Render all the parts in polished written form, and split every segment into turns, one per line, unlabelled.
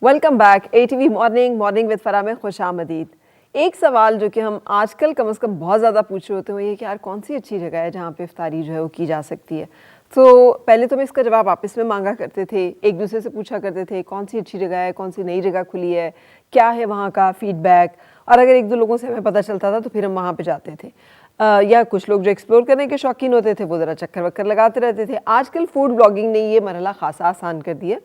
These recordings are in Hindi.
Welcome back ATV morning with Farah में खुशामदीद। एक सवाल जो कि हम आजकल कम से कम बहुत ज़्यादा पूछ रहे होते हैं वो ये कि यार कौन सी अच्छी जगह है जहाँ पे इफ्तारी जो है वो की जा सकती है। तो पहले तो हम इसका जवाब आपस में मांगा करते थे, एक दूसरे से पूछा करते थे कौन सी अच्छी जगह है, कौन सी नई जगह खुली है, क्या है वहाँ का फीडबैक, और अगर एक दो लोगों से हमें पता चलता था तो फिर हम वहाँ पर जाते थे। या कुछ लोग जो एक्सप्लोर करने के शौकीन होते थे वो ज़रा चक्कर वक्कर लगाते रहते थे। आजकल फूड ब्लॉगिंग ने ये मरहला खासा आसान कर दिया।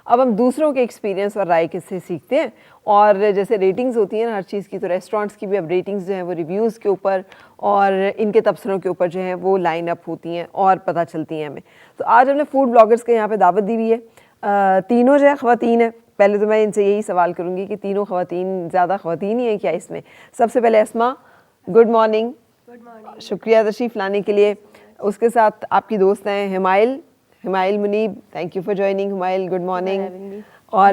अब हम दूसरों के एक्सपीरियंस और राय किससे सीखते हैं, और जैसे रेटिंग्स होती हैं ना हर चीज़ की, तो रेस्टोरेंट्स की भी अब रेटिंग्स जो हैं वो रिव्यूज़ के ऊपर और इनके तबसरों के ऊपर जो है वो लाइन अप होती हैं और पता चलती हैं हमें। तो आज हमने फूड ब्लॉगर्स के यहाँ पे दावत दी हुई है। तीनों जो है ख़वातीन है। पहले तो मैं इनसे यही सवाल करूँगी कि तीनों ख़वातीन ज़्यादा ख़वातीन ही हैं क्या इसमें। सबसे पहले अस्मा, गुड मॉर्निंग। शुक्रिया तशरीफ़ लाने के लिए। उसके साथ आपकी दोस्त हैं Himail Muneeb, thank you for joining Himail, good morning. और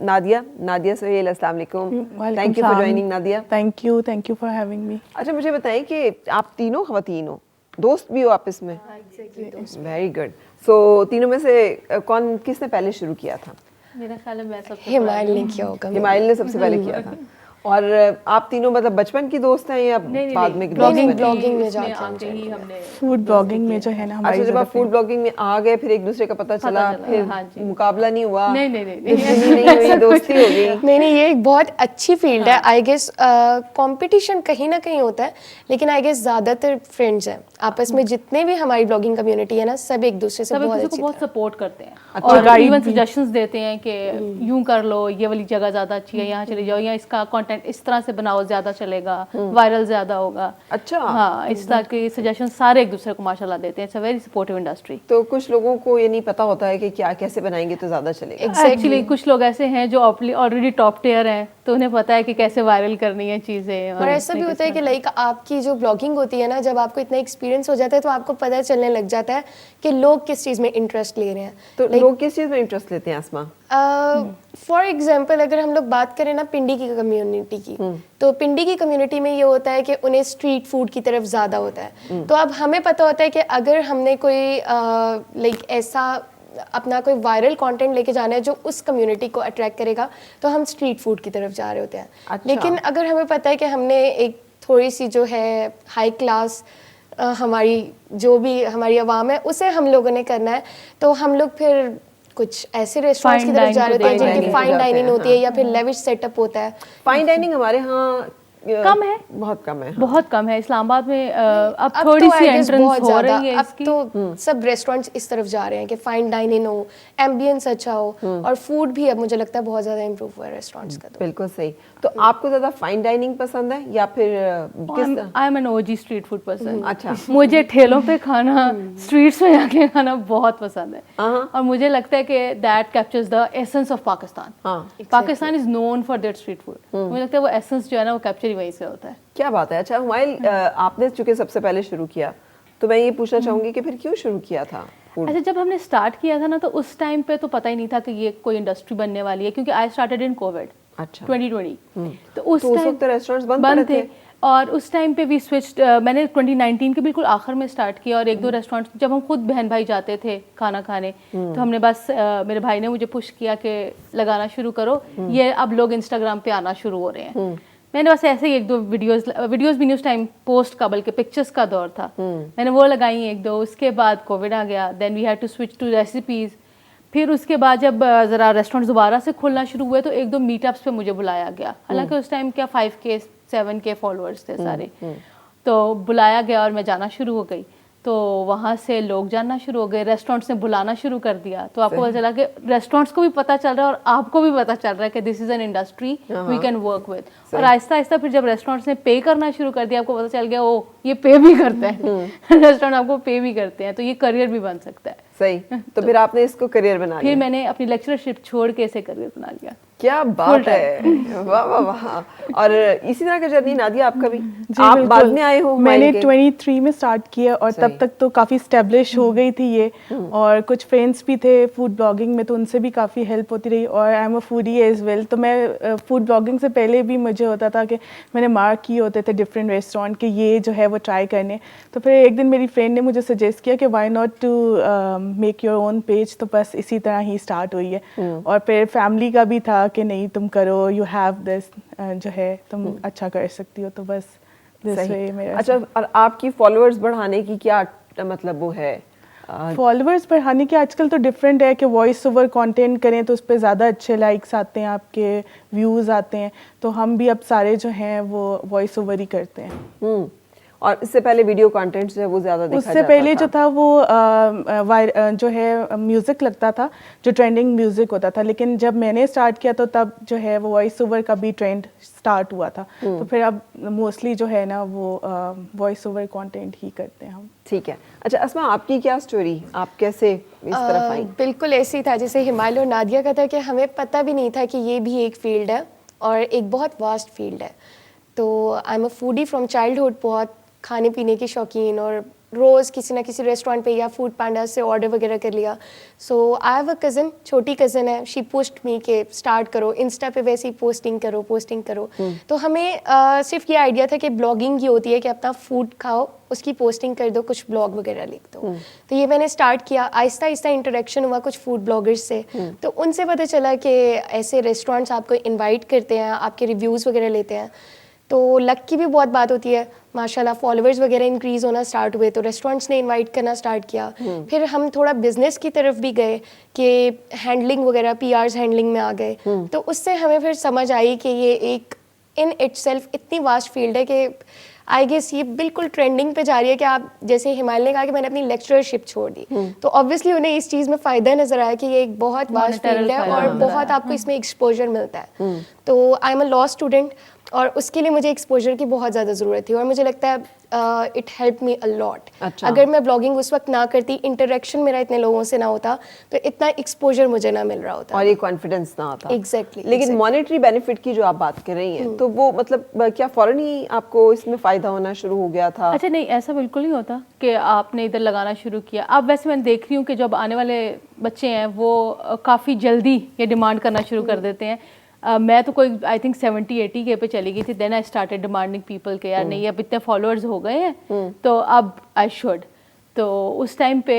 नादिया सोहेल, अस्सलाम वालेकुम, thank you for joining Nadia.
Thank you for having me.
अच्छा, मुझे बताएं कि आप तीनों ख़वातीन हो, दोस्त भी हो आपस में? Very good. सो तीनों में से किसने पहले शुरू किया था?
मेरा ख्याल है मैं सबसे
हिमाइल ने किया होगा।
हिमाइल ने सबसे पहले किया था। और आप तीनों मतलब बचपन की दोस्त हैं या बाद में?
ब्लॉगिंग में
जाके ही हमने
फूड ब्लॉगिंग में जो है ना हमारी।
अच्छा, जब आप फूड ब्लॉगिंग में आ गए फिर एक दूसरे का पता चला, फिर मुकाबला नहीं हुआ?
नहीं,
दोस्ती हो गई?
नहीं, ये एक बहुत अच्छी फील्ड है। आई गेस कंपटीशन कहीं ना कहीं होता है, लेकिन आई गेस ज़्यादातर फ्रेंड्स हैं आपस में। जितने भी हमारी ब्लॉगिंग कम्युनिटी है ना, सब एक दूसरे से बहुत
सपोर्ट करते हैं और इवन सजेशंस देते हैं कि यूं कर लो, ये वाली जगह ज़्यादा अच्छी है, यहाँ चले जाओ, या इसका कंटेंट इस तरह से बनाओ, ज्यादा चलेगा, वायरल ज्यादा होगा।
अच्छा,
हाँ, इस तरह के सजेशन सारे एक दूसरे को माशाल्लाह देते हैं। It's a very supportive industry.
तो कुछ लोगों को ये नहीं पता होता है कि क्या कैसे बनाएंगे तो ज्यादा चलेगा।
एक्चुअली कुछ लोग ऐसे हैं जो ऑलरेडी टॉप टियर हैं, तो उन्हें पता है कि कैसे वायरल करनी है चीजें।
और ऐसा भी होता है कि लाइक आपकी जो ब्लॉगिंग होती है ना, जब आपको इतना एक्सपीरियंस हो जाता है तो आपको पता चलने लग जाता है कि लोग किस चीज़ में इंटरेस्ट ले रहे हैं।
तो लोग किस चीज़ में इंटरेस्ट लेते हैं आसमा?
फॉर एग्जाम्पल अगर हम लोग बात करें ना पिंडी की कम्युनिटी की, तो पिंडी की कम्युनिटी में ये होता है कि उन्हें स्ट्रीट फूड की तरफ ज़्यादा होता है। तो अब हमें पता होता है कि अगर हमने कोई लाइक ऐसा अपना कोई वायरल कंटेंट लेके जाना है जो उस कम्युनिटी को अट्रैक्ट करेगा, तो हम स्ट्रीट फूड की तरफ जा रहे होते हैं।
अच्छा।
लेकिन अगर हमें पता है कि हमने एक थोड़ी सी जो है हाई क्लास हमारी जो भी हमारी आवाम है उसे हम लोगों ने करना है, तो हम लोग फिर कुछ ऐसे रेस्टोरेंट्स की तरफ जा रहे होते हैं जिनकी फाइन डाइनिंग होती है या फिर लेविश सेटअप होता है।
फाइन डाइनिंग हमारे यहाँ
कम है,
बहुत कम है।
बहुत कम है। इस्लामाबाद में अब थोड़ी सी एंट्रेंस हो रही है इसकी।
अब तो सब रेस्टोरेंट्स इस तरफ जा रहे हैं कि फाइन डाइनिंग हो, एम्बियंस अच्छा हो, और फूड भी अब मुझे लगता है बहुत ज़्यादा इम्प्रूव हुआ है रेस्टोरेंट्स का। तो
बिल्कुल सही। तो आपको ज़्यादा फाइन डाइनिंग पसंद है या फिर किस?
I am an OG street food person.
अच्छा,
मुझे ठेलों पे खाना, स्ट्रीट्स में जाके खाना बहुत पसंद है, और मुझे लगता है कि that captures the essence of Pakistan. Pakistan is known for that street food. मुझे लगता है वो एसेंस जो है ना वो कैप्चर ही वहीं से होता है।
क्या बात है। अच्छा हुमायूं, आपने चूंकि सबसे पहले शुरू किया, तो मैं ये पूछना चाहूंगी कि फिर क्यों शुरू किया था?
अच्छा, जब हमने स्टार्ट किया था ना तो उस टाइम पे तो पता ही नहीं था कि ये कोई इंडस्ट्री बनने वाली है, क्योंकि आई स्टार्टेड इन कोविड 2020। तो उस
वक्त रेस्टोरेंट्स बंद थे,
और उस टाइम पे भी स्विच्ड। मैंने 2019 के बिल्कुल आखिर में स्टार्ट किया, और एक दो रेस्टोरेंट्स जब हम खुद बहन भाई जाते थे खाना खाने, तो हमने बस मेरे भाई ने मुझे पुश किया कि लगाना शुरू करो, ये अब लोग इंस्टाग्राम पे आना शुरू हो रहे हैं। मैंने बस ऐसे ही एक दो वीडियोस भी नहीं, उस टाइम पोस्ट का बल्कि पिक्चर्स का दौर था, मैंने वो लगाई एक दो। उसके बाद कोविड आ गया, then we had to switch to recipes. फिर उसके बाद जब ज़रा रेस्टोरेंट दोबारा से खुलना शुरू हुए तो एक दो मीटअप्स पे मुझे बुलाया गया। हालांकि उस टाइम क्या 5K 7K फॉलोअर्स थे सारे, तो बुलाया गया और मैं जाना शुरू हो गई। तो वहाँ से लोग जानना शुरू हो गए, रेस्टोरेंट्स ने बुलाना शुरू कर दिया, तो आपको पता चला कि रेस्टोरेंट्स को भी पता चल रहा है और आपको भी पता चल रहा है कि this is an industry we can work with. और आहिस्ता आहिस्ता फिर जब रेस्टोरेंट्स ने पे करना शुरू कर दिया, आपको पता चल गया ओ ये पे भी करते हैं रेस्टोरेंट आपको पे भी करते हैं, तो ये करियर भी बन सकता है।
सही। तो फिर आपने इसको करियर बना लिया?
फिर मैंने अपनी लेक्चरशिप छोड़ के इसे करियर बना लिया।
क्या बात है, वाह वाह वाह। और इसी तरह का जर्नी नादिया आपका भी? आप बाद में आए हो?
मैंने 23 में स्टार्ट किया, और तब तक तो काफ़ी स्टेब्लिश हो गई थी ये, और कुछ फ्रेंड्स भी थे फूड ब्लॉगिंग में, तो उनसे भी काफ़ी हेल्प होती रही। और I am a foodie as well, तो मैं फूड ब्लॉगिंग से पहले भी मुझे होता था कि मैंने मार्क किए होते थे डिफरेंट रेस्टोरेंट के, ये जो है वो ट्राई करने। तो फिर एक दिन मेरी फ्रेंड ने मुझे सजेस्ट किया कि why not to make your own page, तो बस इसी तरह ही स्टार्ट हुई है। और फिर फैमिली का भी था कि नहीं तुम करो, यू हैव दिस, जो है तुम अच्छा कर सकती हो, तो बस दिस वे मेरा।
अच्छा, और आपकी फॉलोअर्स बढ़ाने की क्या मतलब वो है?
फॉलोअर्स बढ़ाने के आजकल तो डिफरेंट है कि वॉइस ओवर कंटेंट करें तो उस पर ज़्यादा अच्छे लाइक्स आते हैं, आपके व्यूज़ आते हैं, तो हम भी अब सारे जो हैं वो वॉइस ओवर ही करते हैं।
और इससे पहले वीडियो कंटेंट जो है वो ज़्यादा देखा
उससे
जाता
पहले
था।
जो था वो जो है म्यूज़िक लगता था, जो ट्रेंडिंग म्यूज़िक होता था, लेकिन जब मैंने स्टार्ट किया तो तब जो है वो वॉइस ओवर का भी ट्रेंड स्टार्ट हुआ था, तो फिर अब मोस्टली जो है ना वो वॉइस ओवर कंटेंट ही करते हैं हम।
ठीक है। अच्छा अस्मा, आपकी क्या स्टोरी, आप कैसे इस तरफ आई?
बिल्कुल ऐसे ही था जैसे हिमालय और नादिया का था कि हमें पता भी नहीं था कि ये भी एक फील्ड है और एक बहुत वास्ट फील्ड है। तो आई am a foodie from childhood, बहुत खाने पीने की शौकीन, और रोज़ किसी ना किसी रेस्टोरेंट पे या फूड पांडा से ऑर्डर वगैरह कर लिया। सो आई हैव अ कज़न, छोटी कज़न है, शी पुश्ड मी के स्टार्ट करो, इंस्टा पे वैसे ही पोस्टिंग करो। तो हमें सिर्फ ये आइडिया था कि ब्लॉगिंग ये होती है कि अपना फूड खाओ, उसकी पोस्टिंग कर दो, कुछ ब्लॉग वगैरह लिख दो। तो ये मैंने स्टार्ट किया, आहिस्ता आहिस्ता इंटरेक्शन हुआ कुछ फूड ब्लॉगर्स से, तो उनसे पता चला कि ऐसे रेस्टोरेंट्स आपको इन्वाइट करते हैं, आपके रिव्यूज़ वगैरह लेते हैं। तो लक की भी बहुत बात होती है, माशाल्लाह फॉलोअर्स वगैरह इंक्रीज़ होना स्टार्ट हुए, तो रेस्टोरेंट्स ने इनवाइट करना स्टार्ट किया। फिर हम थोड़ा बिजनेस की तरफ भी गए कि हैंडलिंग वगैरह, पीआर's हैंडलिंग में आ गए। तो उससे हमें फिर समझ आई कि ये एक इन इटसेल्फ इतनी वास्ट फील्ड है कि आई गेस ये बिल्कुल ट्रेंडिंग पे जा रही है कि आप, जैसे हिमालय ने कहा कि मैंने अपनी लेक्चरशिप छोड़ दी, तो ऑब्वियसली उन्हें इस चीज़ में फ़ायदा नज़र आया कि ये एक बहुत वास्ट फील्ड है और बहुत आपको इसमें एक्सपोजर मिलता है। तो आई एम अ लॉ स्टूडेंट और उसके लिए मुझे एक्सपोजर की बहुत ज़्यादा ज़रूरत थी और मुझे लगता है it help me a lot. अगर मैं ब्लॉगिंग उस वक्त ना करती, इंटरेक्शन मेरा इतने लोगों से ना होता, तो इतना एक्सपोजर मुझे ना मिल रहा होता
और ये कॉन्फिडेंस ना आता।
Exactly,
लेकिन मॉनेटरी बेनिफिट की जो आप बात कर रही हैं, तो वो मतलब क्या फौरन ही आपको इसमें फ़ायदा होना शुरू हो गया था?
अच्छा नहीं, ऐसा बिल्कुल नहीं होता कि आपने इधर लगाना शुरू किया। अब वैसे मैं देख रही हूँ कि जब आने वाले बच्चे हैं वो काफ़ी जल्दी ये डिमांड करना शुरू कर देते हैं। मैं तो कोई आई थिंक 70-80 के पे चली गई थी, then I started demanding people के यार नहीं अब इतने फॉलोअर्स हो गए हैं तो अब आई शुड। तो उस टाइम पे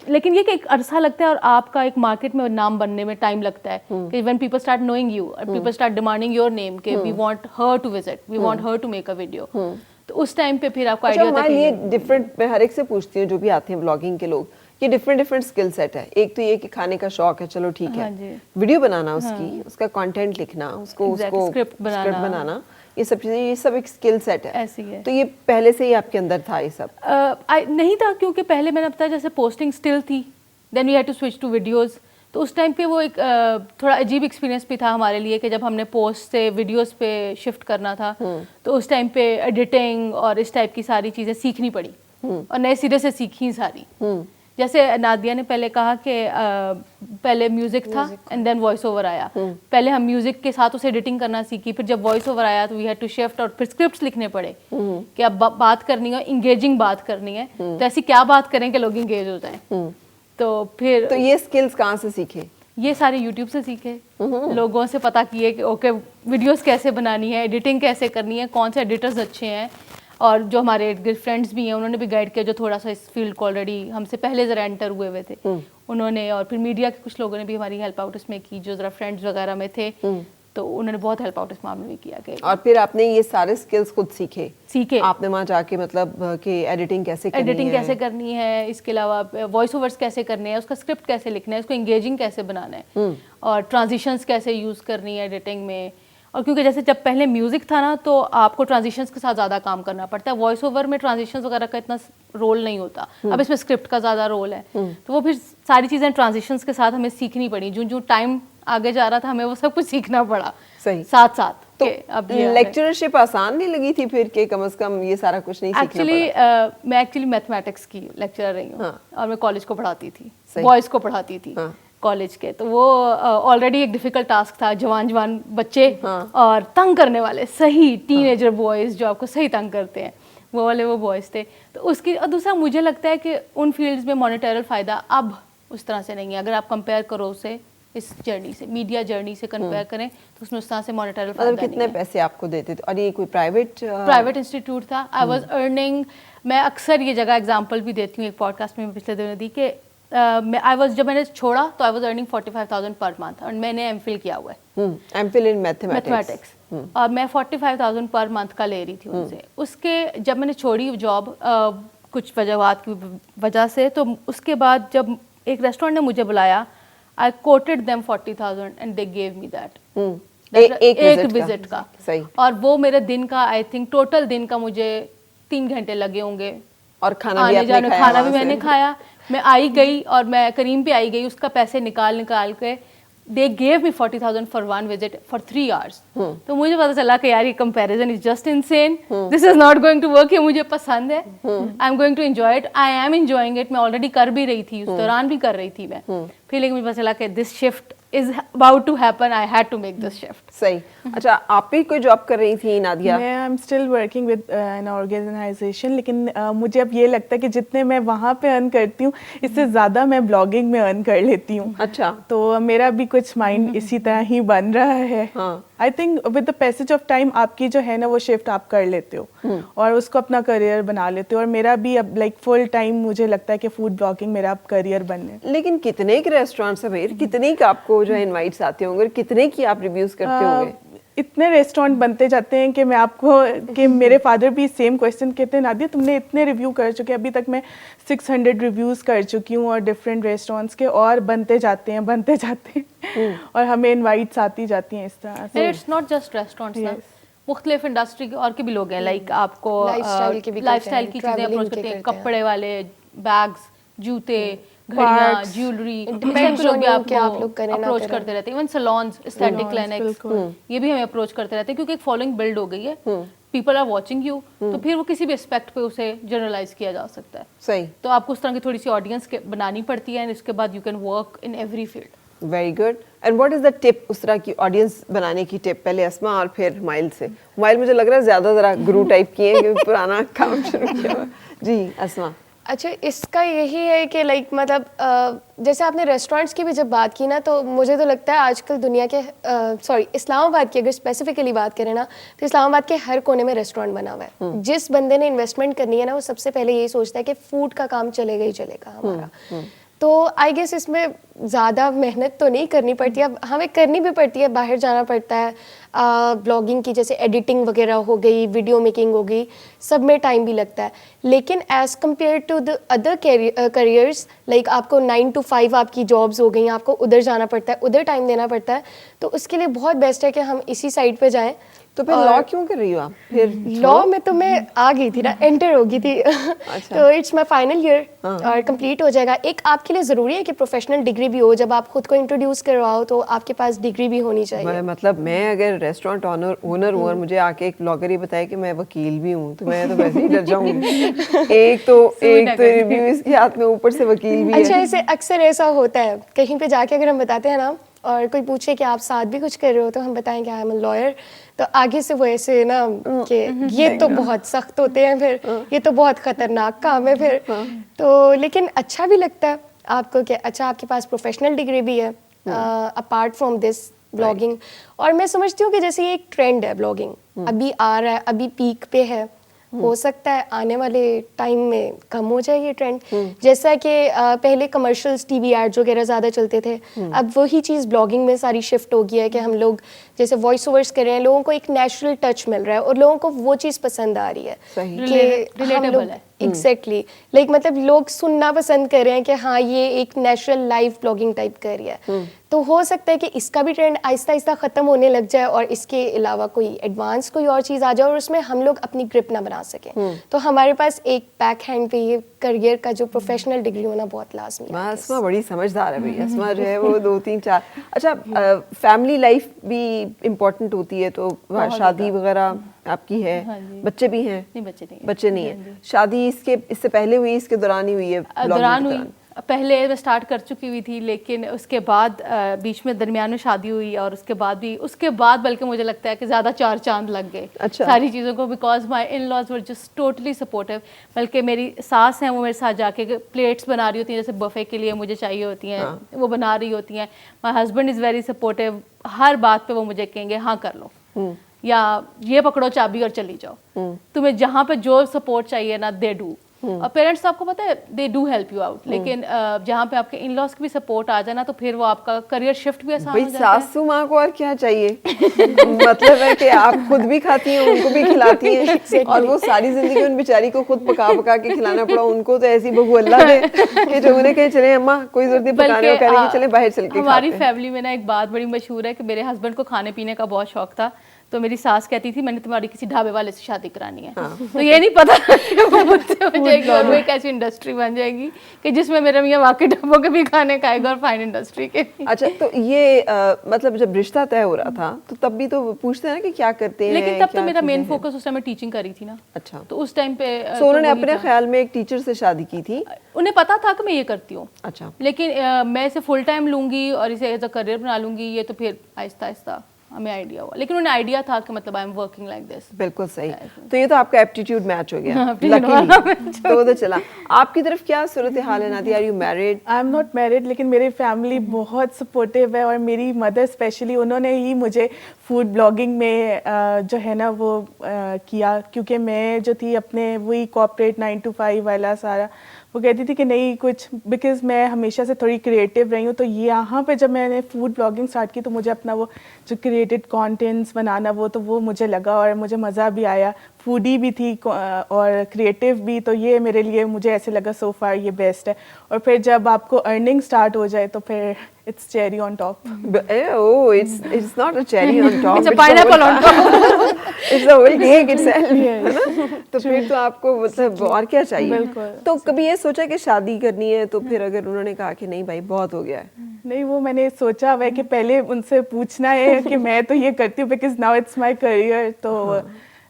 लेकिन ये कि एक अरसा लगता है और आपका एक मार्केट में नाम बनने में टाइम लगता है कि when people start knowing you, people start demanding your name कि we want her to visit, we want her to make a video, तो उस टाइम पे फिर आपको आइडिया होता है
हमारे लिए डिफरेंट, मैं हर एक से पूछती हूँ जो भी आते हैं ब्लॉगिंग के लोग, ये डिफरेंट स्किल सेट है। एक तो ये कि खाने का शौक है, चलो ठीक है, वीडियो बनाना उसकी, उसका कंटेंट लिखना, उसको
स्क्रिप्ट
बनाना, ये सब चीजें, ये सब एक स्किल सेट है।
ऐसी है।
तो ये पहले से ही आपके अंदर था ये सब?
नहीं था, क्योंकि पहले मैंने बताया जैसे पोस्टिंग स्टिल थी, then we had to switch to videos. तो उस टाइम पे वो एक थोड़ा अजीब एक्सपीरियंस भी था हमारे लिए कि जब हमने पोस्ट से वीडियोस पे शिफ्ट करना था, तो उस टाइम पे एडिटिंग और इस टाइप की सारी चीज़ें सीखनी पड़ी और नए सिरे से सीखी सारी। जैसे नादिया ने पहले कहा कि पहले म्यूजिक था एंड देन वॉइस ओवर आया। पहले हम म्यूजिक के साथ उसे एडिटिंग करना सीखी, फिर जब वॉइस ओवर आया तो वी हैड टू शिफ्ट और फिर स्क्रिप्ट्स लिखने पड़े कि अब बात करनी है, इंगेजिंग बात करनी है, तो ऐसी क्या बात करें कि लोग इंगेज हो जाएं। तो फिर
तो ये स्किल्स कहाँ से सीखे?
ये सारे यूट्यूब से सीखे, लोगों से पता किए कि ओके वीडियोस कैसे बनानी है, एडिटिंग कैसे करनी है, कौन से एडिटर्स अच्छे हैं, और जो हमारे फ्रेंड्स भी हैं उन्होंने भी गाइड किया जो थोड़ा सा इस फील्ड को ऑलरेडी हमसे पहले ज़रा एंटर हुए थे उन्होंने, और फिर मीडिया के कुछ लोगों ने भी हमारी हेल्प आउट इसमें की जो ज़रा फ्रेंड्स वगैरह में थे, तो उन्होंने बहुत हेल्प आउट इस मामले में किया गया।
और फिर आपने ये सारे स्किल्स खुद सीखे आपने वहाँ जाके, मतलब कि एडिटिंग कैसे
करनी है, इसके अलावा वॉइस ओवर्स कैसे करने हैं, उसका स्क्रिप्ट कैसे लिखना है, उसको इंगेजिंग कैसे बनाना है, और ट्रांजिशंस कैसे यूज़ करनी है एडिटिंग में। और क्योंकि जैसे जब पहले म्यूजिक था ना, तो आपको ट्रांजिशंस के साथ ज़्यादा काम करना पड़ता है, वॉइस ओवर में ट्रांजिशंस वगैरह का इतना रोल नहीं होता, अब इसमें स्क्रिप्ट का ज़्यादा रोल है, तो वो फिर सारी चीज़ें ट्रांजिशंस के साथ हमें सीखनी पड़ी। जो टाइम आगे जा रहा था हमें वो सब कुछ सीखना पड़ा साथ साथ।
तो अब लेक्चरशिप आसान नहीं लगी थी फिर के कम से कम ये सारा कुछ नहीं सीखना पड़ा?
मैं एक्चुअली मैथमेटिक्स की लेक्चरर रही हूँ और मैं कॉलेज को पढ़ाती थी, बॉयज़ को पढ़ाती थी कॉलेज के, तो वो ऑलरेडी एक डिफिकल्ट टास्क था, जवान बच्चे और तंग करने वाले सही टीनेजर बॉयज़ जो आपको सही तंग करते हैं, वो वाले वो बॉयज़ थे। तो उसकी, और दूसरा मुझे लगता है कि उन फील्ड्स में मॉनेटरल फ़ायदा अब उस तरह से नहीं है। अगर आप कंपेयर करो उसे इस जर्नी से, मीडिया जर्नी से कंपेयर करें, तो उसमें उस तरह से मॉनेटरल फायदा नहीं है।
कितने पैसे आपको देते थे? और ये कोई प्राइवेट
इंस्टीट्यूट था। आई वाज अर्निंग, मैं अक्सर ये जगह एग्जांपल भी देती हूँ, एक पॉडकास्ट में पिछले दिनों दी कि जब मैंने छोड़ा तो I was earning 45,000 per month और मैंने एमफिल किया हुआ है
एमफिल इन मैथमेटिक्स।
मैथमेटिक्स और मैं 45,000 पर मंथ का ले रही थी उनसे। उसके जब मैंने छोड़ी जॉब कुछ वजह की वजह से, तो उसके बाद जब एक रेस्टोरेंट ने मुझे बुलाया, I quoted them 40,000 and they gave me that एक विजिट का।
सही।
और वो मेरे दिन का आई थिंक टोटल दिन का मुझे 3 घंटे लगे होंगे।
और खाना भी
आने
आपने
जाने
खाया
खाना भी
वहाँ से?
मैंने खाया। मैं आई गई और मैं करीम पे आई गई, उसका पैसे निकाल के they gave me 40,000 for one visit for 3 hours. तो मुझे पता चला कि यार ये comparison is just insane, this is not going to work. ये मुझे पसंद है, I am going to enjoy it, I am enjoying it. मैं ऑलरेडी कर भी रही थी, उस दौरान भी कर रही थी मैं। फिर लेकिन मुझे पता चला कि this shift is about to happen, I had to make this shift.
सही। अच्छा, आप भी कोई जॉब कर रही थी नादिया?
मैं I am still working with an organisation, लेकिन मुझे अब ये लगता है कि जितने मैं वहाँ पे अर्न करती हूँ इससे ज़्यादा मैं ब्लॉगिंग में अर्न कर लेती हूँ।
अच्छा।
तो मेरा भी कुछ माइंड इसी तरह ही बन रहा है। I think with the passage of time आपकी जो है ना वो शिफ्ट आप कर लेते हो और उसको अपना करियर बना लेते हो। और मेरा भी अब लाइक फुल टाइम मुझे लगता है कि फूड ब्लॉगिंग मेरा अब करियर बनने।
लेकिन कितने के रेस्टोरेंट्स है भाई, कितने के आपको जो है इनवाइट्स आते होंगे, कितने की आप रिव्यूज करते होंगे?
इतने रेस्टोरेंट बनते जाते हैं कि मैं आपको कि मेरे फादर भी सेम क्वेश्चन कहते हैं, नादिया तुमने इतने रिव्यू कर चुके, अभी तक मैं 600 रिव्यूज़ कर चुकी हूँ और डिफरेंट रेस्टोरेंट्स के, और बनते जाते हैं और हमें इनवाइट्स आती जाती हैं इस तरह से।
इट्स नॉट जस्ट रेस्टोरेंट्स ना, मुख्तलिफ इंडस्ट्री के और के भी लोग हैं, लाइक आपको लाइफस्टाइल की चीज़ें अप्रोच करते हैं, कपड़े वाले, बैग्स, जूते, घड़ियाँ, ज्वेलरी, लोग भी आपको अप्रोच करते रहते हैं। इवन सैलून्स, एस्थेटिक क्लिनिक्स, ये भी हमें अप्रोच करते रहते हैं क्योंकि एक फॉलोइंग बिल्ड हो गई है, पीपल आर वाचिंग यू, तो फिर वो किसी भी एस्पेक्ट पे उसे जनरलाइज किया जा सकता है।
सही।
तो आपको उस तरह की थोड़ी सी ऑडियंस बनानी पड़ती है, एंड इसके बाद you can work in every field.
Very good. And what is the tip, उस तरह की ऑडियंस बनाने की टिप? पहले अस्मा और फिर हुमाइल से। हुमाइल मुझे लग रहा है ज्यादा जरा गुरु टाइप की है क्योंकि पुराना काम शुरू किया हुआ। जी अस्मा।
अच्छा, इसका यही है कि लाइक मतलब जैसे आपने रेस्टोरेंट्स की भी जब बात की ना, तो मुझे तो लगता है आजकल दुनिया के इस्लामाबाद की अगर स्पेसिफिकली बात करें ना, तो इस्लामाबाद के हर कोने में रेस्टोरेंट बना हुआ है। जिस बंदे ने इन्वेस्टमेंट करनी है ना, वो सबसे पहले यही सोचता है कि फूड का काम चलेगा ही चलेगा हमारा। तो आई गेस इसमें ज़्यादा मेहनत तो नहीं करनी पड़ती, अब हमें करनी भी पड़ती है, बाहर जाना पड़ता है, ब्लॉगिंग की जैसे एडिटिंग वगैरह हो गई, वीडियो मेकिंग हो गई, सब में टाइम भी लगता है। लेकिन as compare to the other careers, like आपको 9 to 5 आपकी जॉब्स हो गई, आपको उधर जाना पड़ता है, उधर टाइम देना पड़ता है, तो उसके लिए बहुत बेस्ट है कि हम इसी साइड पे जाएं।
तो फिर लॉ क्यों कर रही हो आप? फिर
लॉ में तो मैं आ गई थी ना, एंटर हो गई थी। तो इट्स माय फाइनल ईयर और कंप्लीट हो जाएगा। एक आपके लिए ज़रूरी है कि प्रोफेशनल डिग्री भी हो, जब आप खुद को इंट्रोड्यूस करवाओ तो आपके पास डिग्री भी होनी चाहिए।
मतलब मैं अगर रेस्टोरेंट ओनर हूँ और मुझे आके एक ब्लॉगर ही बताए कि मैं वकील भी हूँ, तो मैं तो वैसे ही डर जाऊंगी। एक तो रिव्यू इसके हाथ में, ऊपर से वकील भी है।
अच्छा, ऐसे अक्सर ऐसा होता है कहीं पे जाके अगर हम बताते हैं ना और कोई पूछे कि आप साथ भी कुछ कर रहे हो, तो हम बताएं कि आई एम अ लॉयर, तो आगे से वो ऐसे ना कि ये तो बहुत सख्त होते हैं, फिर ये तो बहुत खतरनाक काम है फिर। तो लेकिन अच्छा भी लगता है आपको कि अच्छा आपके पास प्रोफेशनल डिग्री भी है अपार्ट फ्रॉम दिस ब्लॉगिंग। और मैं समझती हूँ कि जैसे ये एक ट्रेंड है, ब्लॉगिंग अभी आ रहा है, अभी पीक पे है, हो सकता है आने वाले टाइम में कम हो जाए ये ट्रेंड। जैसा कि पहले कमर्शियल्स, टीवी एड्स वगैरह ज़्यादा चलते थे, अब वही चीज़ ब्लॉगिंग में सारी शिफ्ट हो गई है कि हम लोग जैसे वॉइस ओवर्स कर रहे हैं, लोगों को एक नेचुरल टच मिल रहा है और लोगों को वो चीज़ पसंद आ रही है कि
रिलेटेबल है।
एग्जैक्टली, लाइक मतलब लोग सुनना पसंद कर रहे हैं कि हाँ ये एक नेचुरल लाइव ब्लॉगिंग टाइप कर रही है। तो हो सकता है कि इसका भी ट्रेंड आहिस्ता आहिस्ता ख़त्म होने लग जाए और इसके अलावा कोई एडवांस कोई और चीज़ आ जाए और उसमें हम लोग अपनी ग्रिप ना बना सकें। तो हमारे पास एक बैक हैंड पे ये करियर का जो प्रोफेशनल डिग्री होना बहुत लाजमी है।
अस्मा बड़ी समझदार है भाई। अस्मा जो है वो 2 3 4 अच्छा, फैमिली लाइफ भी इम्पोर्टेंट होती है, तो शादी वगैरह आपकी है? बच्चे भी हैं?
नहीं, बच्चे नहीं
है। शादी इससे पहले हुई, इसके दौरान ही हुई है?
दौरान हुई। पहले मैं स्टार्ट कर चुकी हुई थी, लेकिन उसके बाद बीच में दरमियान में शादी हुई और उसके बाद बल्कि मुझे लगता है कि ज़्यादा 4 चांद लग गए।
अच्छा। सारी
चीज़ों को, because my in laws were just totally supportive. बल्कि मेरी सास हैं, वो मेरे साथ जाके प्लेट्स बना रही होती हैं, जैसे बफे के लिए मुझे चाहिए होती हैं, वो बना रही होती हैं। My husband is very supportive, हर बात पर वो मुझे कहेंगे हाँ कर लो, या ये पकड़ो चाबी और चली जाओ, तुम्हें जहाँ पे जो सपोर्ट चाहिए ना दे डू। और पेरेंट्स तो आपको पता है they do help you out, लेकिन जहाँ पे आपके इन लॉज की भी सपोर्ट आ जाए ना, तो फिर वो आपका करियर शिफ्ट भी आसान
भाई
हो जाता है।
सासू माँ को और क्या चाहिए मतलब है कि आप खुद भी खाती हैं, उनको भी खिलाती हैं और वो सारी जिंदगी उन बेचारी को खुद पका पका के खिलाना पड़ा। उनको तो ऐसी बहू अल्लाह दे कि जो उन्हें कहे चले अम्मा कोई जरूरत नहीं पकाने
बल्कि,
वकाने की, चले बाहर चल के
हमारी
खाते हैं।
फैमिली में ना एक बात बड़ी मशहूर है कि मेरे हस्बैंड को खाने पीने का बहुत शौक था, तो मेरी सास कहती थी मैंने तुम्हारी किसी ढाबे वाले से शादी करानी है। तो ये नहीं पता कि वो मुझसे हो जाएगी और वो एक ऐसी इंडस्ट्री बन जाएगी कि जिसमें मेरे मियाँ वाकई ढाबों के भी खाने खाएगा और फाइन इंडस्ट्री के भी।
अच्छा, तो ये मतलब जब रिश्ता तय हो रहा था तो तब भी तो पूछते हैं ना कि क्या करते हैं,
लेकिन तब तो
क्या
मेरा मेन
चीज़ें हैं।
फोकस उस टाइम मैं टीचिंग करी थी ना,
अच्छा,
तो उस टाइम पे
सो उन्होंने
वही
अपने
था।
ख्याल में एक टीचर से शादी की थी।
उन्हें पता था कि मैं ये करती हूँ,
अच्छा,
लेकिन मैं इसे फुल टाइम लूंगी और इसे एज अ करियर बना लूंगी, ये तो फिर आहिस्ता आहिस्ता हमें आइडिया हुआ, लेकिन उन्हें आइडिया था कि मतलब I am working like this.
बिल्कुल सही। तो ये तो आपका एप्टीट्यूड मैच हो गया
हाँ,
लकीली, तो चला। आपकी तरफ क्या सूरत हाल है Nadia? Are you married?
I am not married, लेकिन मेरी फैमिली बहुत सपोर्टिव है और मेरी मदर स्पेशली उन्होंने ही मुझे फूड ब्लॉगिंग में जो है ना वो किया, क्योंकि मैं जो थी अपने वही कॉर्पोरेट 9 to 5 वाला सारा, वो कहती थी कि नहीं कुछ, बिकॉज मैं हमेशा से थोड़ी क्रिएटिव रही हूँ, तो यहाँ पे जब मैंने फूड ब्लॉगिंग स्टार्ट की तो मुझे अपना वो जो क्रिएटेड कंटेंट्स बनाना वो मुझे लगा और मुझे मज़ा भी आया। फूडी भी थी और क्रिएटिव भी, तो ये मेरे लिए मुझे ऐसे लगा सो फार ये बेस्ट है। और फिर जब आपको अर्निंग स्टार्ट हो जाए तो फिर it's cherry on top.
Oh, it's not a cherry on top.
It's a pineapple on
top. It's the whole cake itself. है ना? तो फिर तो आपको मतलब और क्या चाहिए?
बिल्कुल।
तो कभी ये सोचा कि शादी करनी है, तो फिर अगर उन्होंने कहा कि नहीं भाई बहुत हो गया है,
नहीं, वो मैंने सोचा हुआ है कि पहले उनसे पूछना है कि मैं तो ये करती हूँ because now it's my career, तो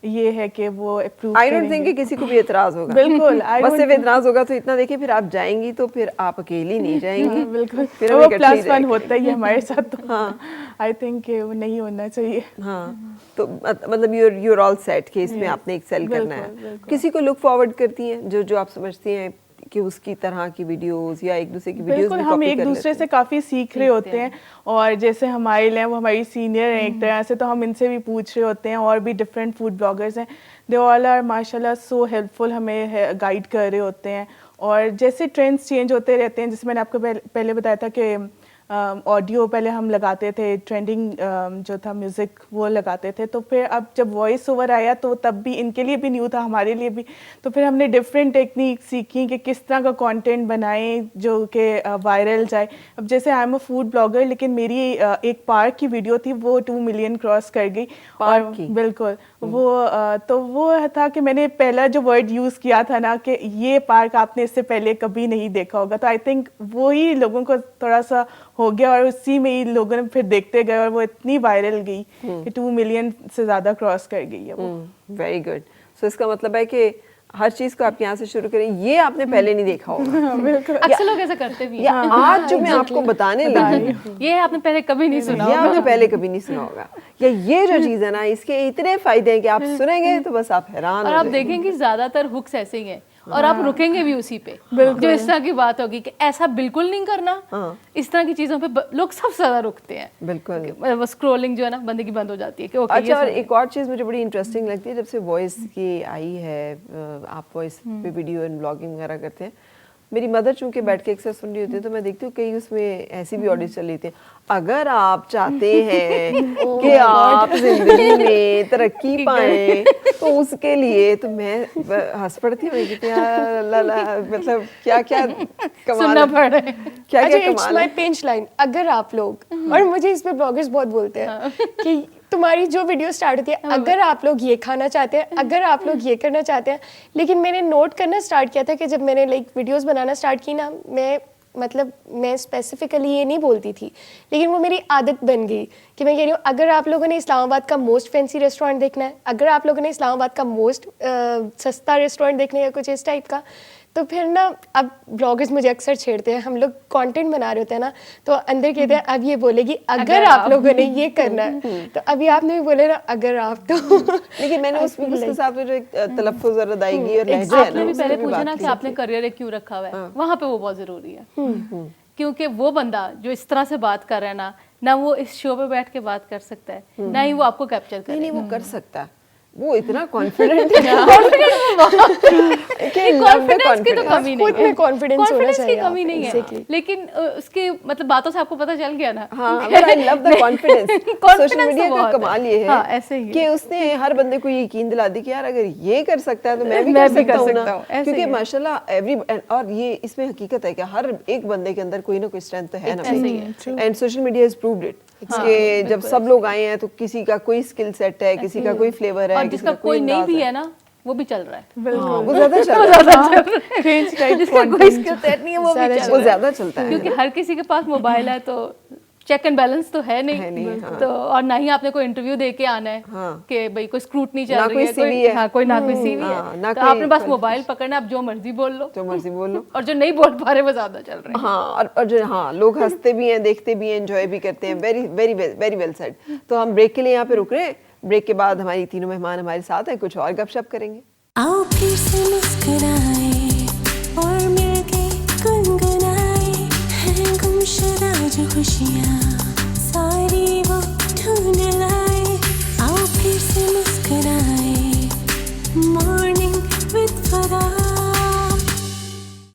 ये है कि वो अप्रूव
आई डोंट थिंक कि किसी को भी एतराज होगा।
बिल्कुल, I
बस
don't
सिर्फ एतराज होगा तो इतना देखिए, फिर आप जाएंगी तो फिर आप अकेली नहीं जाएंगी,
बिल्कुल,
फिर
वो
हम इकट्ठे ही
+1
जाएंगे।
होता ही है हमारे साथ, तो आई थिंक वो नहीं होना चाहिए।
हाँ, तो मतलब you're all set कि इसमें आपने एक्सेल करना है।
बिल्कुल।
किसी को लुक फॉरवर्ड करती हैं जो आप समझती हैं कि उसकी तरह की वीडियोस या एक दूसरे की वीडियोस
बिल्कुल,
भी
हम
कॉपी
एक
कर
दूसरे
लेते
से काफ़ी सीख रहे होते हैं, और जैसे हमारे लिए वो हमारी सीनियर हैं एक तरह से, तो हम इनसे भी पूछ रहे होते हैं। और भी डिफरेंट फूड ब्लॉगर्स हैं, दे ऑल आर माशाल्लाह सो हेल्पफुल, हमें गाइड कर रहे होते हैं। और जैसे ट्रेंड्स चेंज होते रहते हैं, जैसे मैंने आपको पहले बताया था कि ऑडियो पहले हम लगाते थे, ट्रेंडिंग जो था म्यूज़िक वो लगाते थे, तो फिर अब जब वॉइस ओवर आया तो तब भी इनके लिए भी न्यू था, हमारे लिए भी, तो फिर हमने डिफरेंट टेक्निक सीखी कि किस तरह का कंटेंट बनाएं जो कि वायरल जाए। अब जैसे आई एम अ फूड ब्लॉगर, लेकिन मेरी एक पार्क की वीडियो थी, वो 2 मिलियन क्रॉस कर गई।
पार्क की?
बिल्कुल, वो तो वो था कि मैंने पहला जो वर्ड यूज़ किया था ना कि ये पार्क आपने इससे पहले कभी नहीं देखा होगा, तो आई थिंक वो ही लोगों को थोड़ा सा हो गया और उसी में ही लोगों ने फिर देखते गए और वो इतनी वायरल गई कि 2 मिलियन से ज़्यादा क्रॉस कर गई है वो।
Very good. सो इसका मतलब है कि हर चीज को आप यहाँ से शुरू करें, ये आपने पहले नहीं देखा होगा।
बिल्कुल,
अक्सर लोग ऐसा करते भी
या
हैं।
आज जो मैं आपको बताने लगी हूँ,
ये आपने पहले कभी नहीं सुना
ये
होगा।
आपने पहले कभी नहीं सुना होगा, या ये जो चीज है ना, इसके इतने फायदे हैं कि आप सुनेंगे तो बस आप हैरान
और
हो
आप
जाएंगे।
देखेंगे ज्यादातर हुक्स ऐसे ही हैं, और आप रुकेंगे भी उसी पे, जो इस तरह की बात होगी कि ऐसा बिल्कुल नहीं करना। इस तरह की चीजों पे लोग सबसे ज्यादा रुकते हैं।
बिल्कुल।
वो स्क्रॉलिंग जो है ना बंदे की बंद हो जाती है कि ओके
अच्छा, और एक और चीज़ मुझे बड़ी इंटरेस्टिंग लगती है, जब से वॉइस की आई है, आप वॉइस पे वीडियो एंड ब्लॉगिंग वगैरह करते हैं, मेरी मदर चूंकि बैठ के अक्सर सुन रही होती है, तो मैं देखती हूँ कई उसमें ऐसी भी ऑडियो चल रही थी, अगर आप चाहते हैं कि आप जिंदगी में तरक्की पाएं तो उसके लिए, तो मैं हंस पड़ती हूँ कि यार अल्लाह, मतलब क्या क्या कमाल
सुनना
है,
पड़ रहा है।
क्या
अच्छा,
क्या
इट्स
कमाल
माय
है।
Pinch line. अगर आप लोग, और मुझे इस पे ब्लॉगर्स बहुत बोलते हैं कि तुम्हारी जो वीडियो स्टार्ट होती है, अगर आप लोग ये खाना चाहते हैं, अगर आप लोग ये करना चाहते हैं, लेकिन मैंने नोट करना स्टार्ट किया था कि जब मैंने वीडियोस बनाना स्टार्ट की ना, मैं स्पेसिफिकली ये नहीं बोलती थी, लेकिन वो मेरी आदत बन गई कि मैं कह रही हूँ अगर आप लोगों ने इस्लामाबाद का मोस्ट फैंसी रेस्टोरेंट देखना है, अगर आप लोगों ने इस्लामाबाद का मोस्ट सस्ता रेस्टोरेंट देखना है या कुछ इस टाइप का, तो फिर ना अब ब्लॉगर्स मुझे अक्सर छेड़ते हैं, हम लोग कंटेंट बना रहे होते हैं ना, तो अंदर कहते हैं अब ये बोलेगी अगर आप लोगों ने ये करना है, तो अभी आपने भी बोले ना अगर आप, तो
लेकिन मैंने उसके साथ में जो एक तलफ्फुज़ और अदायगी और लहजा है
आपने
ना,
भी
उसकी
पहले
भी
पूछा
बात
ना
की।
कि आपने करियर क्यों रखा हुआ है, वहाँ पे वो बहुत जरूरी है। क्योंकि वो बंदा जो इस तरह से बात कर रहा है ना वो इस शो पे बैठ के बात कर सकता है, ना ही वो आपको कैप्चर
नहीं
करे।
वो कर सकता है, वो इतना कॉन्फिडेंट है कि
कॉन्फिडेंस की तो कमी नहीं
खुद में confidence होना
Confidence की
चाहिए
कमी
आप,
नहीं है
exactly.
लेकिन उसके मतलब बातों से आपको पता चल गया ना
हाँ, but I love the confidence.
Confidence
social
तो
मीडिया का
बहुत है।
कमाल ये है
हाँ, ऐसे ही है।
कि उसने हर बंदे को ये यकीन दिला दी कि यार अगर ये कर सकता है तो मैं भी
मैं
कर
भी कर
सकता हूँ
सकता
ना,
हूँ, ऐसे
क्योंकि
ही है।
माशाल्लाह एवरी और ये इसमें हकीकत है कि हर एक बंदे के अंदर कोई ना कोई स्ट्रेंथ तो है ना
ऐसे ही है।
And social media has proved it कि जब सब लोग आए हैं तो किसी का कोई स्किल सेट है, किसी का कोई फ्लेवर है,
और
किसी
जिसका
का
कोई नहीं
अंदाज
भी
है।
है ना वो भी चल रहा है
बिल्कुल
हाँ, वो ज्यादा चल रहा है,
क्रिंज टाइप
जिसका कोई स्किल सेट नहीं है वो भी चल
वो
रहा
ज्यादा चलता
है
है
क्योंकि हर किसी के पास मोबाइल है तो चेक एंड बैलेंस तो है नहीं,
हाँ।
तो और ना ही आपने कोई इंटरव्यू दे के आना है
हाँ।
कि भाई कोई स्क्रूटनी चल
ना
रही
कोई
है,
CV है।
हाँ कोई ना कोई सीवी
हाँ,
है,
ना
तो
कोई
आपने बस
qualification।
मोबाइल पकड़ना, आप जो मर्जी बोल लो
जो मर्जी बोल लो।
और जो नहीं बोल पा रहे वो ज्यादा चल रहे हैं।
हाँ, और जो हाँ लोग हंसते भी हैं, देखते भी हैं, एंजॉय भी करते हैं। Very very very well said. तो हम ब्रेक के लिए यहाँ पे रुक रहे हैं। ब्रेक के बाद हमारी तीनों मेहमान हमारे साथ हैं, कुछ और गपशप करेंगे।
आओ फिर से मुस्कुराए और मिलके गुनगुनाए हैं गुमशुदा जो खुशियाँ